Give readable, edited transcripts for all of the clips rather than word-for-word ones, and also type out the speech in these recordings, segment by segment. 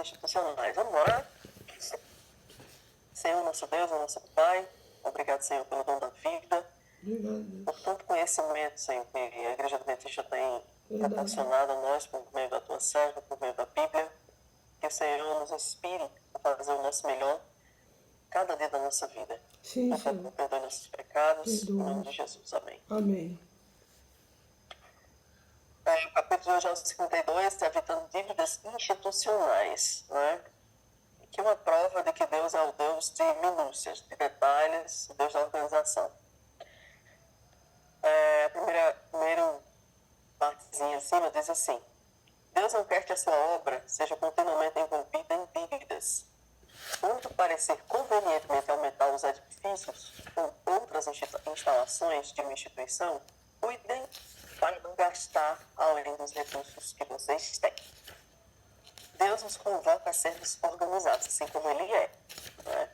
institucionais. Vamos orar? Senhor, nosso Deus, nosso Pai, obrigado, Senhor, pelo dom da vida, por tanto conhecimento, Senhor, que a Igreja Adventista tem proporcionado a nós por meio da Tua serva, por meio da Bíblia. Que o Senhor nos inspire a fazer o nosso melhor cada dia da nossa vida. Sim, Senhor. Perdoe nossos pecados, em nome de Perdoa-nos. Jesus. Amém. Amém. O capítulo de 52, evitando dívidas institucionais, né? Que é uma prova de que Deus é o Deus de minúcias, de detalhes, o Deus da organização. A primeira partezinha acima diz assim: Deus não quer que a sua obra seja continuamente envolvida em dívidas. Quando parecer convenientemente aumentar os edifícios ou outras instalações de uma instituição, cuidem para não gastar além dos recursos que vocês têm. Deus nos convoca a sermos organizados, assim como Ele é. Né?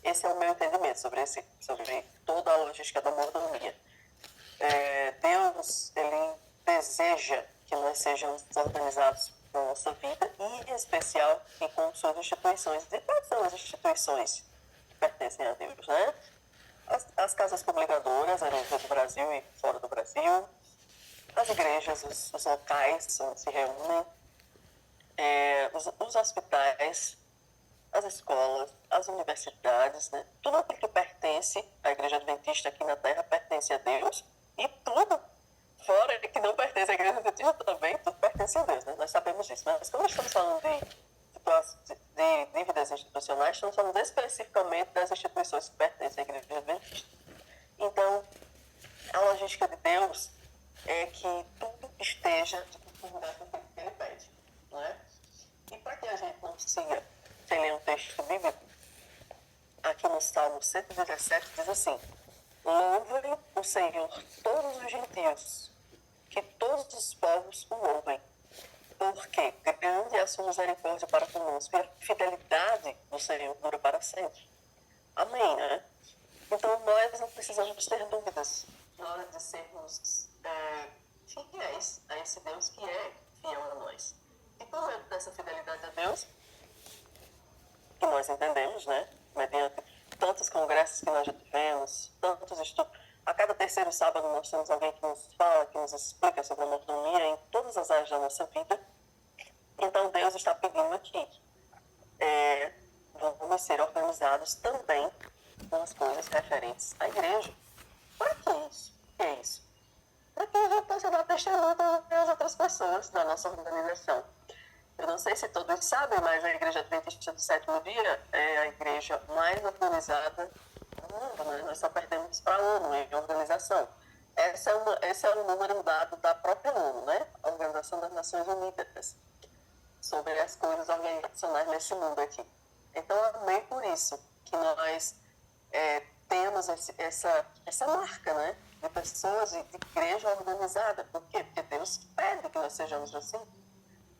Esse é o meu entendimento sobre toda a logística da mordomia. Deus, Ele deseja que nós sejamos organizados na nossa vida e, em especial, e com suas instituições. E quais são as instituições que pertencem a Deus, né? As casas publicadoras, a nível do Brasil e fora do Brasil, as igrejas, os locais onde se reúnem, os hospitais, as escolas, as universidades, né? Tudo aquilo que pertence à Igreja Adventista aqui na Terra pertence a Deus, e tudo fora que não pertence à Igreja Adventista também, tudo pertence a Deus, né? Nós sabemos disso. Mas quando estamos falando de dívidas institucionais, estamos falando especificamente das instituições que pertencem à Igreja Adventista. Então, a logística de Deus é que tudo esteja de conformidade com o que Ele pede, não é? E para que a gente não siga sem ler um texto bíblico, aqui no Salmo 117 diz assim: Louvem o Senhor todos os gentios, que todos os povos o louvem, porque grande é a sua misericórdia para conosco e a fidelidade do Senhor dura para sempre. Amém, né? Então nós não precisamos ter dúvidas na hora de sermos fiéis a esse Deus que é fiel a nós. E por meio dessa fidelidade a Deus, que nós entendemos, né? Mediante tantos congressos que nós já tivemos, tantos estudos. A cada terceiro sábado nós temos alguém que nos fala, que nos explica sobre a mordomia em todas as áreas da nossa vida. Então Deus está pedindo aqui, vamos ser organizados também nas coisas referentes à igreja. Para que isso? O que é isso? Para que a gente possa dar testemunho para as outras pessoas da nossa organização. Eu não sei se todos sabem, mas a Igreja Adventista do Sétimo Dia é a igreja mais organizada do mundo, né? Nós só perdemos para a ONU em organização. Esse é um número dado da própria ONU, né? A Organização das Nações Unidas, sobre as coisas organizacionais nesse mundo aqui. Então, é meio por isso que nós temos essa marca, né? De pessoas de igreja organizada. Por quê? Porque Deus pede que nós sejamos assim.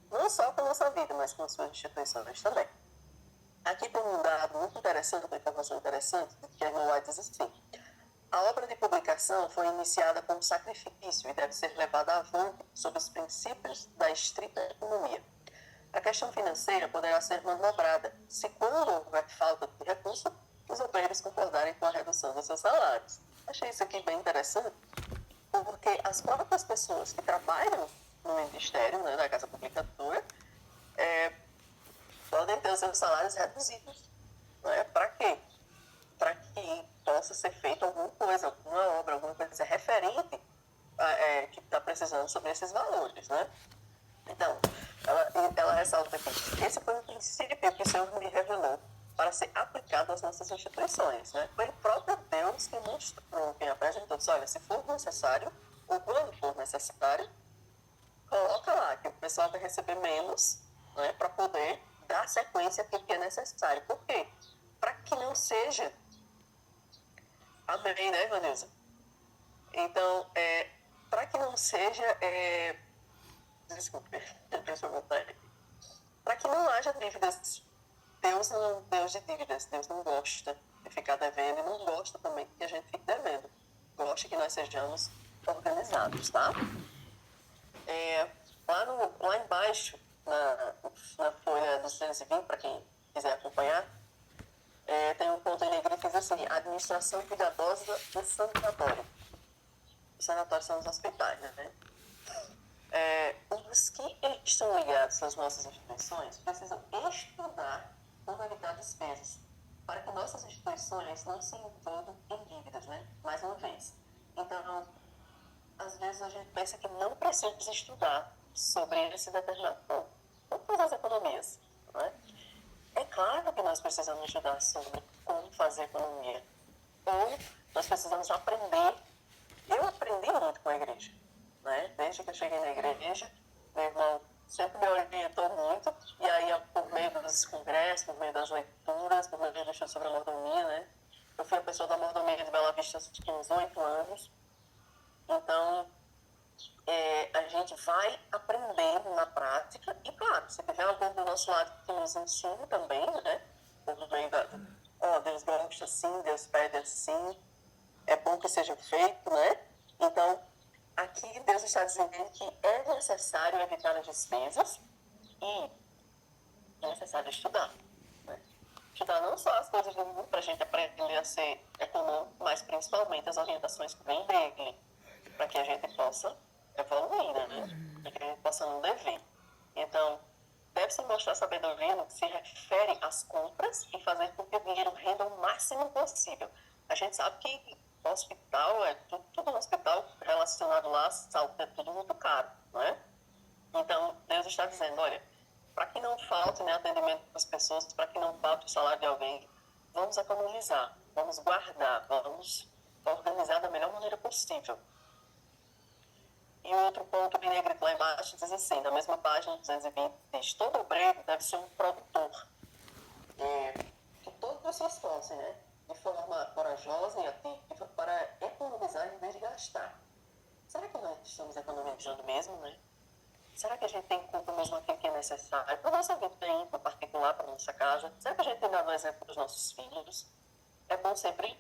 Não só com a nossa vida, mas com as suas instituições também. Aqui tem um dado muito interessante, uma informação interessante, que a irmã White diz assim: a obra de publicação foi iniciada como sacrifício e deve ser levada avante sob os princípios da estrita economia. A questão financeira poderá ser manobrada se, quando houver falta de recursos, os obreiros concordarem com a redução dos seus salários. Achei isso aqui bem interessante, porque as próprias pessoas que trabalham no ministério, né, da casa publicadora, podem ter os seus salários reduzidos. Né? Para quê? Para que possa ser feita alguma coisa, alguma obra, alguma coisa referente que está precisando sobre esses valores. Né? Então, ela ressalta aqui: esse foi um princípio que o Senhor me revelou para ser aplicado às nossas instituições. Né? Foi o próprio Deus que mostrou, quem apresentou, disse: olha, se for necessário, ou quando for necessário, coloca lá que o pessoal vai receber menos, né, para poder dar sequência àquilo que é necessário. Por quê? Para que não seja... Amém, né, Vanilza? Então, para que não seja... Desculpe, deixa eu voltar aqui. Para que não haja dívidas. Deus não é um Deus de dívidas. Deus não gosta de ficar devendo e não gosta também que a gente fique devendo. Gosta que nós sejamos organizados, tá? Lá embaixo, na folha 220, para quem quiser acompanhar, tem um ponto em negrito que diz assim: administração cuidadosa do sanatório. Os sanatórios são os hospitais, né? Os que estão ligados às nossas instituições precisam estudar como evitar despesas, para que nossas instituições não se envolvam em dívidas, né? Mais uma vez. Então, às vezes a gente pensa que não precisa estudar sobre esse determinado ponto. Vamos fazer as economias, não é? É claro que nós precisamos estudar sobre como fazer economia. Ou nós precisamos aprender. Eu aprendi muito com a igreja, né? Desde que eu cheguei na igreja, meu irmão sempre me orientou muito, e aí por meio dos congressos, por meio das leituras, por meio do estudo sobre a mordomia, né? Eu fui a pessoa da mordomia de Bela Vista há uns 8 anos, então a gente vai aprendendo na prática, e claro, se tiver alguém do nosso lado que nos ensina também, né? Por meio Deus gosta assim, Deus pede assim, é bom que seja feito, né? Então, aqui Deus está dizendo que é necessário evitar as despesas e é necessário estudar, né? Estudar não só as coisas do mundo para a gente aprender a ser econômico, mas principalmente as orientações que vêm dele, para que a gente possa evoluir, né? Para que a gente possa não dever. Então, deve-se mostrar sabedoria no que se refere às compras e fazer com que o dinheiro renda o máximo possível. A gente sabe que o hospital, tudo no hospital relacionado lá à saúde, é tudo muito caro, não é? Então, Deus está dizendo, olha, para que não falte, né, atendimento para as pessoas, para que não falte o salário de alguém, vamos economizar, vamos guardar, vamos organizar da melhor maneira possível. E o outro ponto bem negrito lá embaixo diz assim, na mesma página 220, diz: todo obreiro deve ser um produtor, que todos se esforcem, né, de forma corajosa e ativa para economizar em vez de gastar. Será que nós estamos economizando mesmo, né? Será que a gente tem culpa mesmo aquilo que é necessário para a nossa vida, para particular, para a nossa casa? Será que a gente tem dado um exemplo para os nossos filhos? É bom sempre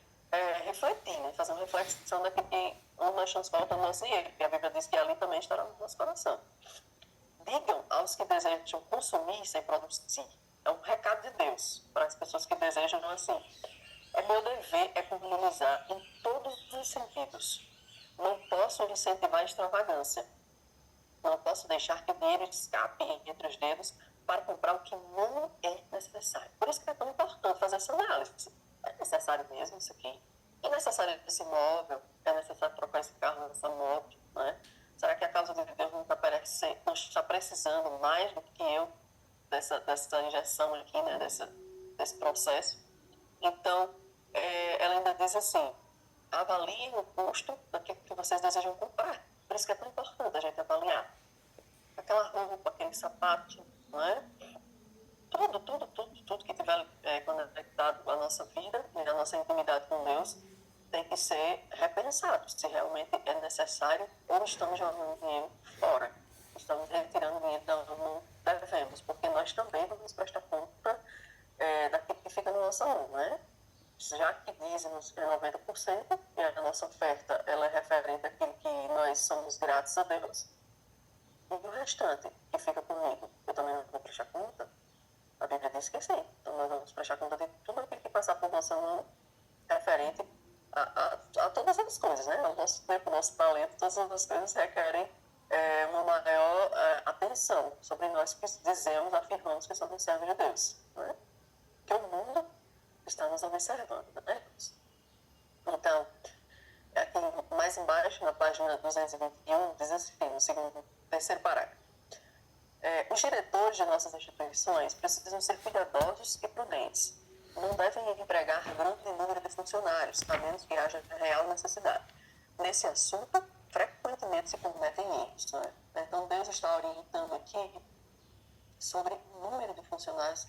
refletir, né? Fazer uma reflexão daquilo que onde nós estamos faltando nosso dinheiro, porque a Bíblia diz que ali também estará no nosso coração. Digam aos que desejam consumir sem produzir. É um recado de Deus para as pessoas que desejam assim. É meu dever economizar em todos os sentidos. Não posso incentivar a extravagância. Não posso deixar que o dinheiro escape entre os dedos para comprar o que não é necessário. Por isso que é tão importante fazer essa análise. É necessário mesmo isso aqui? É necessário esse imóvel? É necessário trocar esse carro, essa moto? Né? Será que a causa de Deus não está precisando mais do que eu dessa injeção aqui, né? Desse processo? Então, ela ainda diz assim: avaliem o custo daquilo que vocês desejam comprar. Por isso que é tão importante a gente avaliar. Aquela roupa, aquele sapato, não é? Tudo que tiver conectado à nossa vida e à nossa intimidade com Deus tem que ser repensado se realmente é necessário ou estamos jogando dinheiro fora. Estamos retirando dinheiro da onde não devemos, porque nós também vamos prestar conta daquilo que fica na nossa mão, não é? Já que dízimos é 90% e a nossa oferta ela é referente àquilo que nós somos gratos a Deus, e o restante que fica comigo, eu também não vou prestar conta? A Bíblia diz que sim. Então nós vamos prestar conta de tudo aquilo que passar por nossa mão referente a todas as coisas, né? O nosso tempo, o nosso talento, todas as coisas requerem uma maior atenção sobre nós que dizemos, afirmamos que somos servos de Deus, né? Que o mundo está nos observando, né? Então, aqui mais embaixo, na página 221, diz assim, no terceiro parágrafo: os diretores de nossas instituições precisam ser cuidadosos e prudentes. Não devem empregar grande número de funcionários, a menos que haja real necessidade. Nesse assunto, frequentemente se cometem erros, né? Então, Deus está orientando aqui sobre o número de funcionários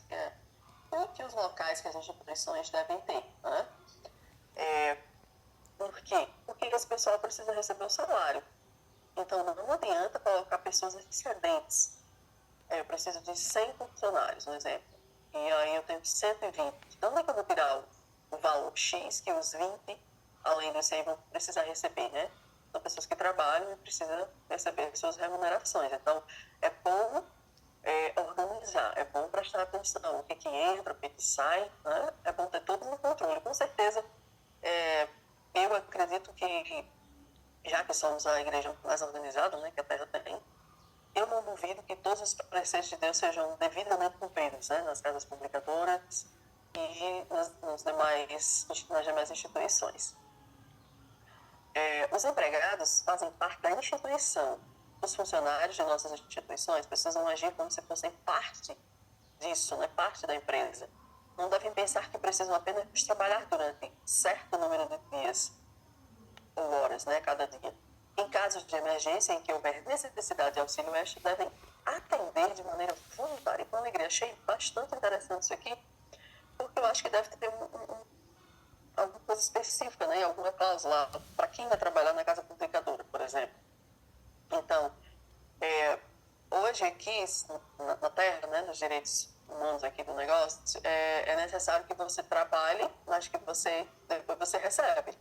que os locais, que as instituições devem ter, né? Por quê? Porque esse pessoal precisa receber o salário. Então, não adianta colocar pessoas excedentes. Eu preciso de 100 funcionários, um exemplo. E aí eu tenho 120. Então, onde é que eu vou tirar o valor X que os 20, além disso aí, vão precisar receber, né? São pessoas que trabalham e precisam receber suas remunerações. Então, é bom é bom prestar atenção, o que entra, o que sai, né? É bom ter todo um controle. Com certeza, eu acredito que, já que somos a igreja mais organizada, né, que a Terra tem, eu não duvido que todos os preceitos de Deus sejam devidamente cumpridos, né, nas casas publicadoras e nas demais instituições. Os empregados fazem parte da instituição. Os funcionários de nossas instituições precisam agir como se fossem parte disso, né? Parte da empresa. Não devem pensar que precisam apenas trabalhar durante certo número de dias ou horas, né? Cada dia. Em casos de emergência em que houver necessidade de auxílio extra, devem atender de maneira voluntária e com alegria. Achei bastante interessante isso aqui, porque eu acho que deve ter alguma coisa específica, né? Alguma cláusula para quem vai trabalhar na casa publicadora, por exemplo. Então, hoje aqui na Terra, né, nos direitos humanos aqui do negócio, é necessário que você trabalhe, mas que depois você recebe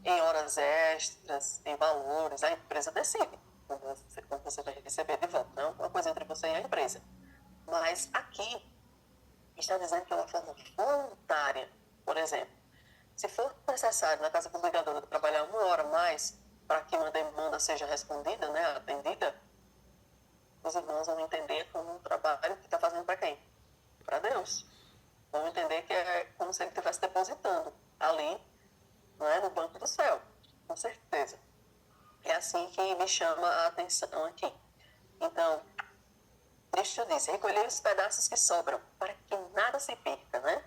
em horas extras, em valores. A empresa decide quando você vai receber de volta, não é uma coisa entre você e a empresa. Mas aqui está dizendo que é uma forma voluntária. Por exemplo, se for necessário na casa publicadora trabalhar 1 hora a mais para que uma demanda seja respondida, né, atendida, os irmãos vão entender como um trabalho que está fazendo para quem? Para Deus. Vão entender que é como se ele estivesse depositando ali, não é, no banco do céu, com certeza. É assim que me chama a atenção aqui. Então, Cristo disse, recolher os pedaços que sobram, para que nada se perca, né?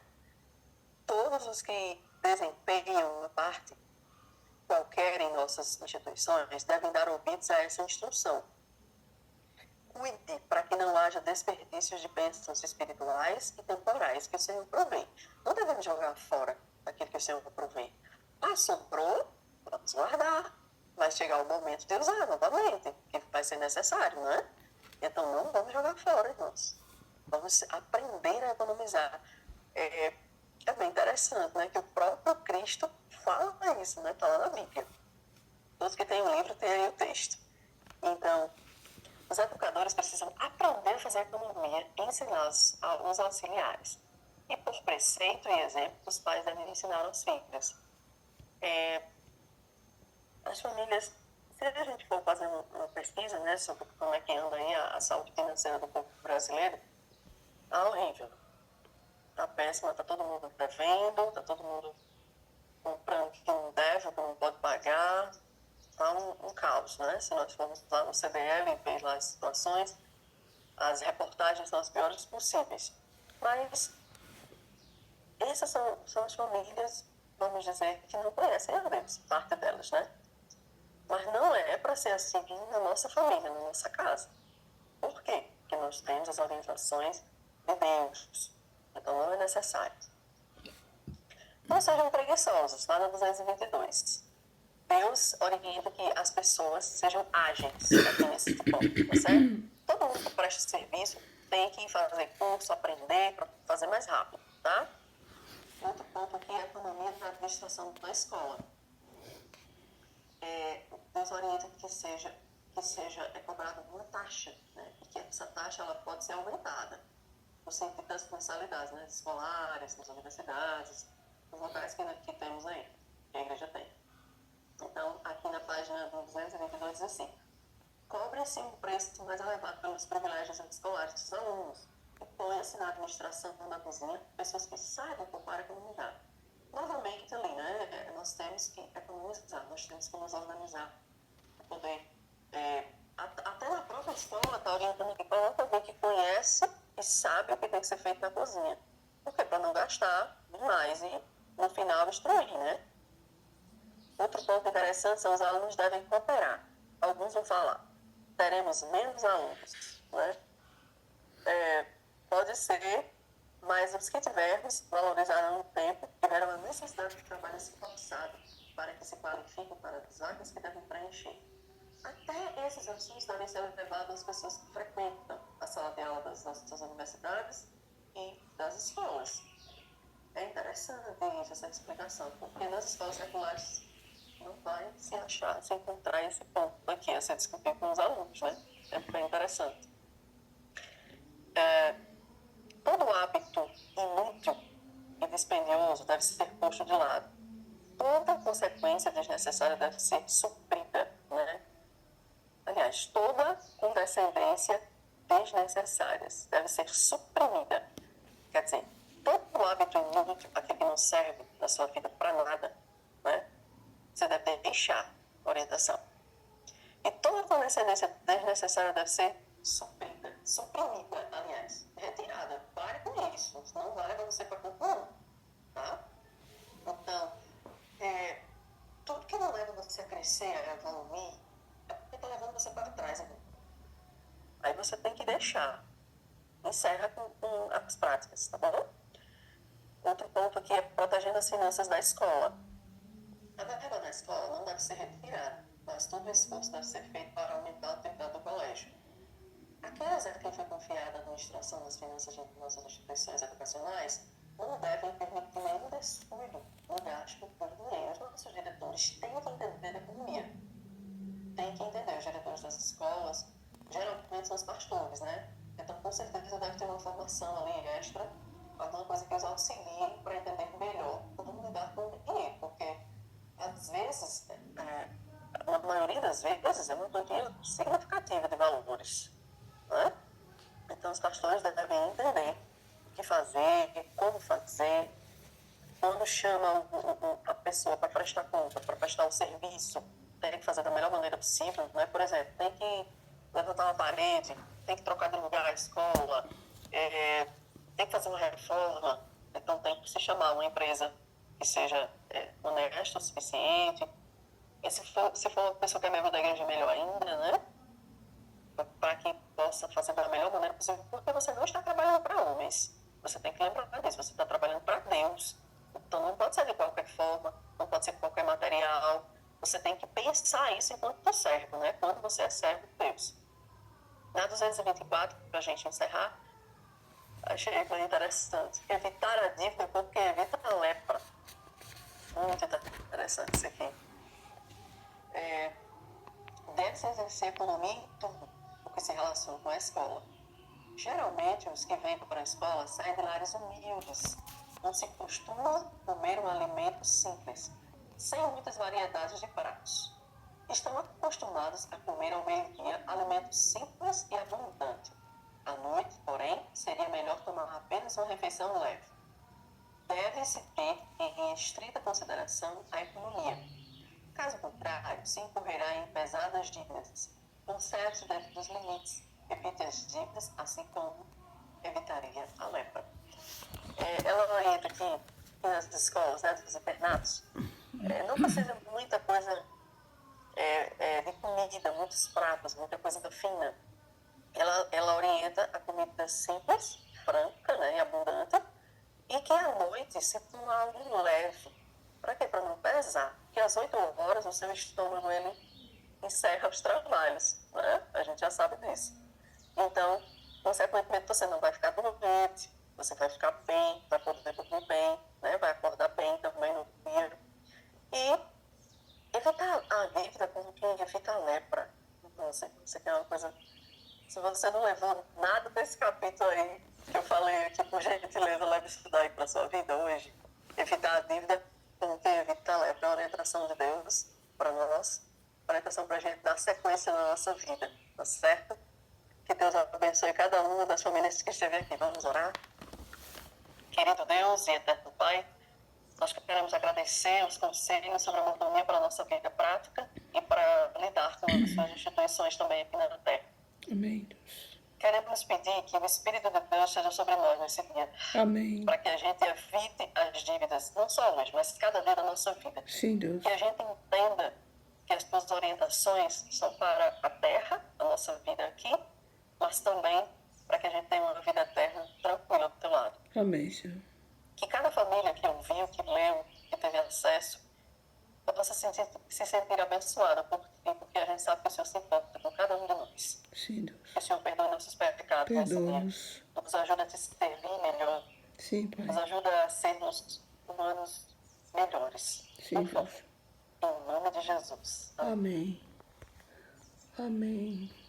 Todos os que desempenham uma parte qualquer em nossas instituições devem dar ouvidos a essa instrução. Cuide para que não haja desperdícios de bênçãos espirituais e temporais que o Senhor provê. Não devemos jogar fora aquilo que o Senhor provê. Sobrou, vamos guardar. Vai chegar o momento de usar novamente, que vai ser necessário, não é? Então não vamos jogar fora, irmãos. Vamos aprender a economizar. É bem interessante, né? Que o próprio Cristo fala isso, né? Está lá na Bíblia. Todos que têm o livro têm aí o texto. Então, os educadores precisam aprender a fazer economia e ensinar aos auxiliares. E por preceito e exemplo, os pais devem ensinar aos filhos. As famílias, se a gente for fazer uma pesquisa, né, sobre como é que anda aí a saúde financeira do povo brasileiro, tá horrível. Tá péssima, tá todo mundo devendo, tá todo mundo comprando que não deve, que não pode pagar. Tá um caos, né? Se nós formos lá no CDL e ver lá as situações, as reportagens são as piores possíveis. Mas essas são as famílias, vamos dizer, que não conhecem a Deus, parte delas, né? Mas não é para ser assim na nossa família, na nossa casa. Por quê? Porque nós temos as orientações de Deus. Então não é necessário. Não sejam preguiçosos, lá no 222. Deus orienta que as pessoas sejam ágeis aqui nesse ponto, tá certo? Todo mundo que presta serviço tem que fazer curso, aprender para fazer mais rápido, tá? Outro ponto aqui é a economia da administração da escola. Deus orienta que seja cobrada uma taxa, né? E que essa taxa ela pode ser aumentada no sentido das mensalidades, né? Escolares, nas universidades, nos locais que temos aí, que a igreja tem. Então, aqui na página 222 diz assim, cobre-se um preço mais elevado pelos privilégios escolares dos alunos e ponha-se na administração da cozinha pessoas que saibam poupar e economizar. Novamente ali, né, nós temos que economizar, nós temos que nos organizar para poder, até na própria escola está orientando aqui para alguém que conhece e sabe o que tem que ser feito na cozinha. Porque para não gastar demais e no final destruir, né? Outro ponto interessante são os alunos devem cooperar. Alguns vão falar, teremos menos alunos, né? Pode ser, mas os que tivermos valorizaram o tempo, tiveram a necessidade de trabalho esforçado para que se qualifiquem para as vagas que devem preencher. Até esses assuntos devem ser levados às pessoas que frequentam a sala de aula das nossas universidades e das escolas. É interessante essa explicação, porque nas escolas seculares não vai se encontrar esse ponto aqui, a ser discutido com os alunos, né? É bem interessante. religioso deve ser posto de lado. Toda consequência desnecessária deve ser suprida, né? Aliás, toda condescendência desnecessária deve ser suprimida. Quer dizer, todo hábito inútil, aquele que não serve na sua vida para nada, né? Você deve deixar orientação. E toda condescendência desnecessária deve ser suprimida, aliás, retirada. Pare com isso, não vai levar você para concluir, tá? Então, tudo que não leva você a crescer, a evoluir, é porque está levando você para trás. Né? Aí você tem que deixar. Encerra com as práticas, tá bom? Outro ponto aqui é protegendo as finanças da escola. A verba da escola não deve ser retirada, mas todo o esforço deve ser feito para aumentar a atividade do colégio. Aquelas a quem foi confiada a administração das finanças de nossas instituições educacionais não devem permitir nenhum descuido no gasto por dinheiro. Os nossos diretores têm que entender a economia. Tem que entender, os diretores das escolas, geralmente são os pastores, né? Então, com certeza, deve ter uma formação ali extra, alguma coisa que os auxiliem para entender melhor como lidar com o dinheiro, porque, às vezes, a maioria das vezes, é uma quantia significativa de valores, né? Então, os pastores devem entender o que fazer, como fazer, quando chama a pessoa para prestar conta, para prestar um serviço, tem que fazer da melhor maneira possível, né? Por exemplo, tem que levantar uma parede, tem que trocar de lugar a escola, tem que fazer uma reforma, então tem que se chamar uma empresa que seja honesta o suficiente, e se for uma pessoa que é membro da igreja, melhor ainda, né? Para que possa fazer da melhor maneira possível, porque você não está trabalhando para homens, você tem que lembrar disso, você está trabalhando para Deus. Então, não pode ser de qualquer forma, não pode ser qualquer material. Você tem que pensar isso enquanto servo, né? Quando você é servo de Deus. Na 224, para a gente encerrar, achei interessante. Evitar a dívida porque evita a lepra. Muito interessante isso aqui. Deve-se exercer economia em tudo o que se relaciona com a escola. Geralmente, os que vêm para a escola saem de lares humildes, onde se costuma comer um alimento simples, sem muitas variedades de pratos. Estão acostumados a comer ao meio-dia alimentos simples e abundantes. À noite, porém, seria melhor tomar apenas uma refeição leve. Deve-se ter em estrita consideração a economia. Caso contrário, se incorrerá em pesadas dívidas. Conserve-se dentro dos limites. Evite as dívidas, assim como evitaria a lepra. Ela orienta aqui nas escolas, né, dos internatos, não precisa muita coisa de comida, muitos pratos, muita coisa fina. Ela orienta a comida simples, franca, né, e abundante, e que à noite se toma algo leve. Para quê? Para não pesar. Porque às 8 horas o seu estômago ele encerra os trabalhos, né? A gente já sabe disso. Então, consequentemente, você não vai ficar doente, você vai ficar bem, vai poder dormir bem, né? Vai acordar bem também no dia. E evitar a dívida como quem evita a lepra. Então, você quer uma coisa... Se você não levou nada desse capítulo aí, que eu falei aqui, por gentileza, leve isso daí para a sua vida hoje. Evitar a dívida como quem evita a lepra. É a orientação de Deus para nós, a orientação para a gente dar sequência na nossa vida, tá certo? Que Deus abençoe cada uma das famílias que esteve aqui. Vamos orar? Querido Deus e eterno Pai, nós queremos agradecer os conselhos sobre a mordomia para a nossa vida prática e para lidar com as suas instituições também aqui na terra. Amém, Deus. Queremos pedir que o Espírito de Deus seja sobre nós nesse dia. Amém. Para que a gente evite as dívidas, não só hoje, mas cada dia da nossa vida. Sim, Deus. Que a gente entenda que as tuas orientações são para a terra, a nossa vida aqui, mas também para que a gente tenha uma vida eterna tranquila do teu lado. Amém, Senhor. Que cada família que ouviu, que leu, que teve acesso, possa se sentir abençoada por ti, porque a gente sabe que o Senhor se importa com cada um de nós. Sim, Deus. Que o Senhor perdoe nossos pecados nesse dia. Perdoa-nos. Nos ajuda a te servir melhor. Sim, Nos Pai. ajuda a sermos humanos melhores. Sim, Deus. Em nome de Jesus. Amém. Amém. Amém.